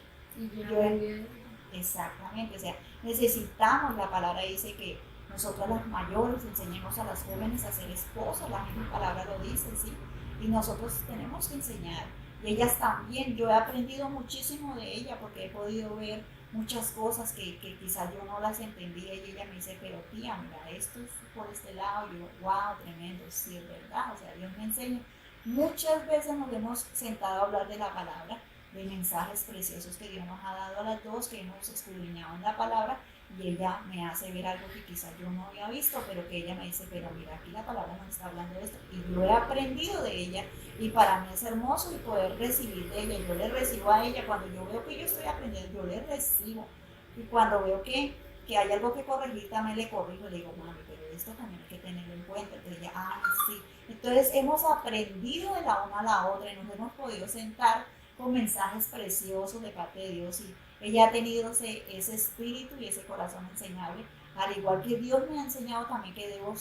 Exactamente, o sea, necesitamos, la palabra dice que nosotros las mayores enseñemos a las jóvenes a ser esposas, la misma palabra lo dice, ¿sí? Y nosotros tenemos que enseñar. Y ellas también, yo he aprendido muchísimo de ella porque he podido ver muchas cosas que quizás yo no las entendía y ella me dice, pero tía, mira, esto es por este lado. Y yo, wow, tremendo, sí, es verdad, o sea, Dios me enseña. Muchas veces nos hemos sentado a hablar de la palabra, de mensajes preciosos que Dios nos ha dado a las dos, que hemos escudriñado en la palabra, y ella me hace ver algo que quizás yo no había visto, pero que ella me dice, pero mira, aquí la palabra nos está hablando de esto, y yo he aprendido de ella, y para mí es hermoso y poder recibir de ella. Yo le recibo a ella, cuando yo veo que yo estoy aprendiendo, yo le recibo, y cuando veo que hay algo que corregir, también le corrijo, le digo, mami, pero esto también hay que tenerlo en cuenta. Entonces ella, ah, sí. Entonces hemos aprendido de la una a la otra y nos hemos podido sentar con mensajes preciosos de parte de Dios, y ella ha tenido ese espíritu y ese corazón enseñable, al igual que Dios me ha enseñado también que debo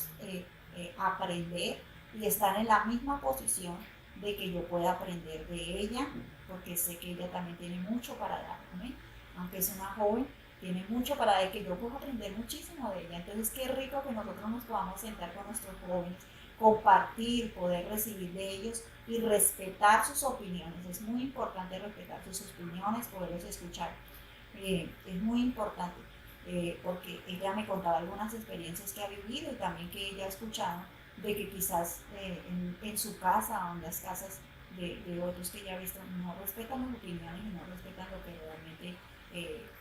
aprender y estar en la misma posición de que yo pueda aprender de ella, porque sé que ella también tiene mucho para darme, aunque es una joven, tiene mucho para dar, que yo puedo aprender muchísimo de ella. Entonces qué rico que nosotros nos podamos sentar con nuestros jóvenes, compartir, poder recibir de ellos y respetar sus opiniones. Es muy importante respetar sus opiniones, poderlos escuchar. Es muy importante, porque ella me contaba algunas experiencias que ha vivido y también que ella ha escuchado, de que quizás en su casa o en las casas de otros que ella ha visto no respetan las opiniones y no respetan lo que realmente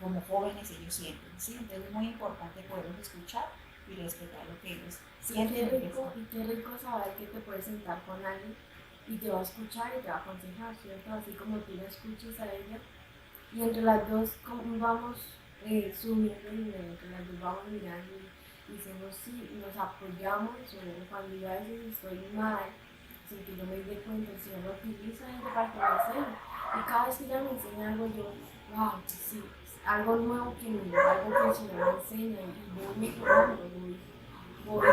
como jóvenes ellos sienten, ¿sí? Entonces es muy importante poderlos escuchar y respetar lo que ellos sienten. Y qué rico saber que te puedes sentar con alguien y te va a escuchar y te va a aconsejar, ¿cierto? Así como tú la escuchas a ella, y entre las dos vamos subiendo el nivel, entre las dos vamos mirando y diciendo sí, nos apoyamos, o cuando yo a veces estoy mal, sin que yo me dé cuenta, el Señor lo utiliza para que me enseñe. Y cada vez que ella me enseña algo, yo, wow, sí, algo nuevo algo que el Señor me enseña, y voy mejorando, voy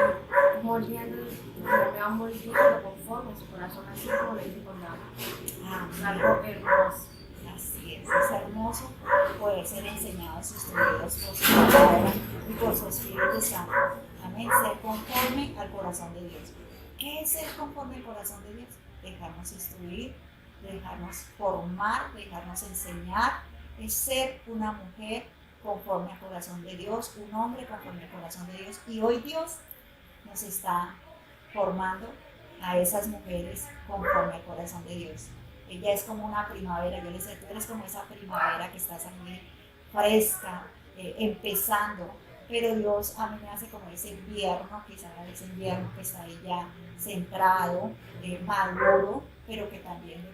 moldeando, me va moldeando conforme su corazón, así como le dice con David. Es algo hermoso. Así es hermoso poder ser enseñados y instruidos por su palabra y por su Espíritu Santo. Amén. Ser conforme al corazón de Dios. ¿Qué es ser conforme al corazón de Dios? Dejarnos instruir, dejarnos formar, dejarnos enseñar. Es ser una mujer conforme al corazón de Dios, un hombre conforme al corazón de Dios. Y hoy Dios nos está formando a esas mujeres conforme al corazón de Dios. Ella es como una primavera, yo le decía, tú eres como esa primavera que estás aquí fresca, empezando, pero Dios a mí me hace como ese invierno, quizás ese invierno que está ahí ya centrado, maduro, pero que también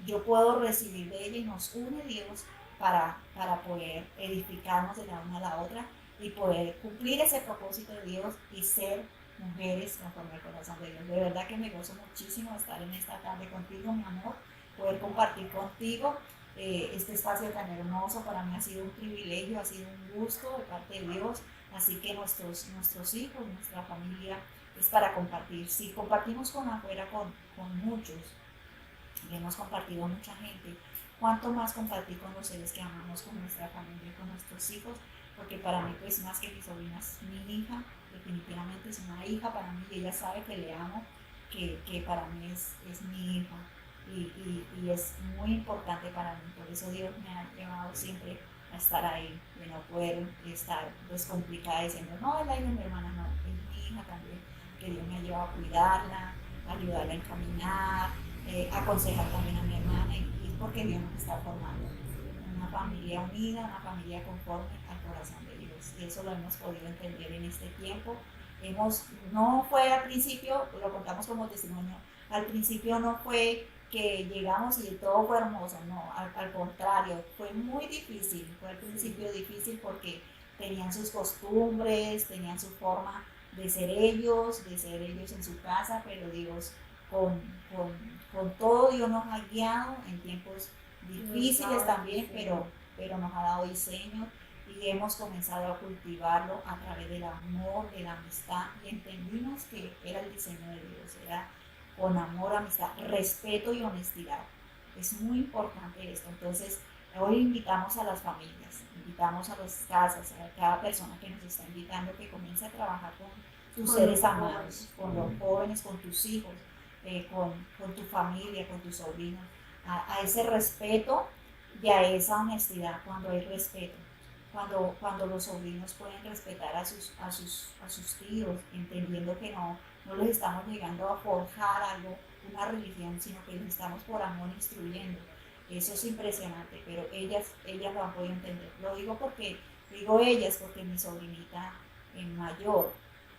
yo puedo recibir de ella, y nos une Dios para poder edificarnos de la una a la otra y poder cumplir ese propósito de Dios y ser mujeres conforme al corazón de Dios. De verdad que me gozo muchísimo estar en esta tarde contigo, mi amor, poder compartir contigo este espacio tan hermoso. Para mí ha sido un privilegio, ha sido un gusto de parte de Dios, así que nuestros hijos, nuestra familia es para compartir. Si compartimos con afuera con muchos, y hemos compartido a mucha gente, cuánto más compartir con los seres que amamos, con nuestra familia, con nuestros hijos, porque para mí, pues más que mi sobrina, es mi hija, definitivamente es una hija para mí, y ella sabe que le amo, que para mí es mi hija, y es muy importante para mí. Por eso Dios me ha llevado siempre a estar ahí, de no poder estar descomplicada diciendo, no, es la hija de mi hermana, no, es mi hija también, que Dios me ha llevado a cuidarla, a ayudarla a encaminar, aconsejar también a mi hermana, y es porque Dios nos está formando una familia unida, una familia conforme al corazón de Dios, y eso lo hemos podido entender en este tiempo. No fue al principio, lo contamos como testimonio, al principio no fue que llegamos y todo fue hermoso, no, al contrario, fue muy difícil, fue al principio difícil porque tenían sus costumbres, tenían su forma de ser ellos en su casa, pero Dios con todo Dios nos ha guiado en tiempos difíciles también, pero nos ha dado diseño, y hemos comenzado a cultivarlo a través del amor, de la amistad, y entendimos que era el diseño de Dios, era con amor, amistad, respeto y honestidad. Es muy importante esto. Entonces, hoy invitamos a las familias, invitamos a las casas, a cada persona que nos está invitando, que comience a trabajar con tus seres amados, con los jóvenes, con tus hijos, con tu familia, con tus sobrinos, a ese respeto y a esa honestidad. Cuando hay respeto, cuando los sobrinos pueden respetar a sus tíos, entendiendo que no les estamos llegando a forjar algo, una religión, sino que les estamos por amor instruyendo. Eso es impresionante, pero ellas lo han podido entender. Lo digo porque, digo ellas, porque mi sobrinita mayor,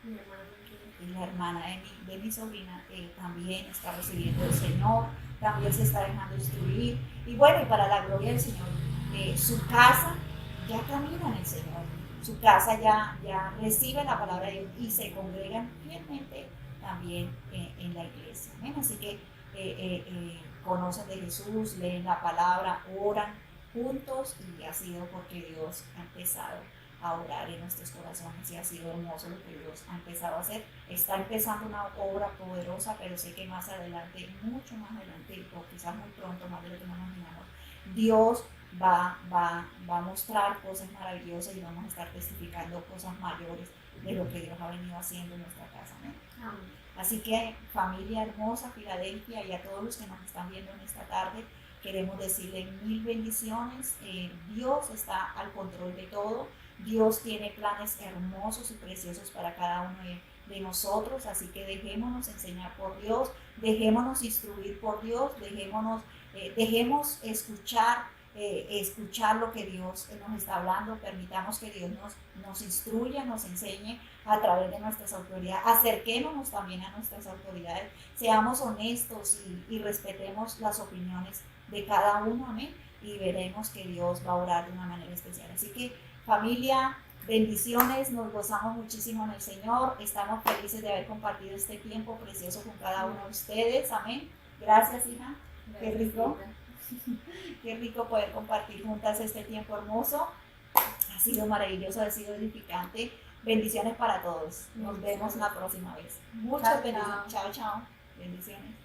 Mi hermana también. y la hermana de mi sobrina, también está recibiendo el Señor, también se está dejando instruir. Y bueno, y para la gloria del Señor, su casa ya camina en el Señor, su casa ya recibe la palabra de Dios y se congregan fielmente también en la iglesia. ¿Ven? Así que conocen de Jesús, leen la palabra, oran juntos y ha sido porque Dios ha empezado a orar en nuestros corazones y ha sido hermoso lo que Dios ha empezado a hacer. Está empezando una obra poderosa, pero sé que más adelante, mucho más adelante, o quizás muy pronto, más de lo que nos imaginamos, Dios va a mostrar cosas maravillosas y vamos a estar testificando cosas mayores de lo que Dios ha venido haciendo en nuestra casa. ¿No? Así que familia hermosa, Filadelfia, y a todos los que nos están viendo en esta tarde, queremos decirle mil bendiciones. Dios está al control de todo. Dios tiene planes hermosos y preciosos para cada uno de nosotros, así que dejémonos enseñar por Dios, dejémonos instruir por Dios, dejemos escuchar lo que Dios nos está hablando, permitamos que Dios nos instruya, nos enseñe a través de nuestras autoridades, acerquémonos también a nuestras autoridades, seamos honestos y respetemos las opiniones de cada uno, amén, y veremos que Dios va a orar de una manera especial. Así que familia, bendiciones, nos gozamos muchísimo en el Señor, estamos felices de haber compartido este tiempo precioso con cada uno de ustedes, amén. Gracias, hija, qué rico. Qué rico poder compartir juntas este tiempo hermoso. Ha sido maravilloso, ha sido edificante. Bendiciones para todos. Nos vemos la próxima vez. Muchas bendiciones. Chao, chao. Bendiciones.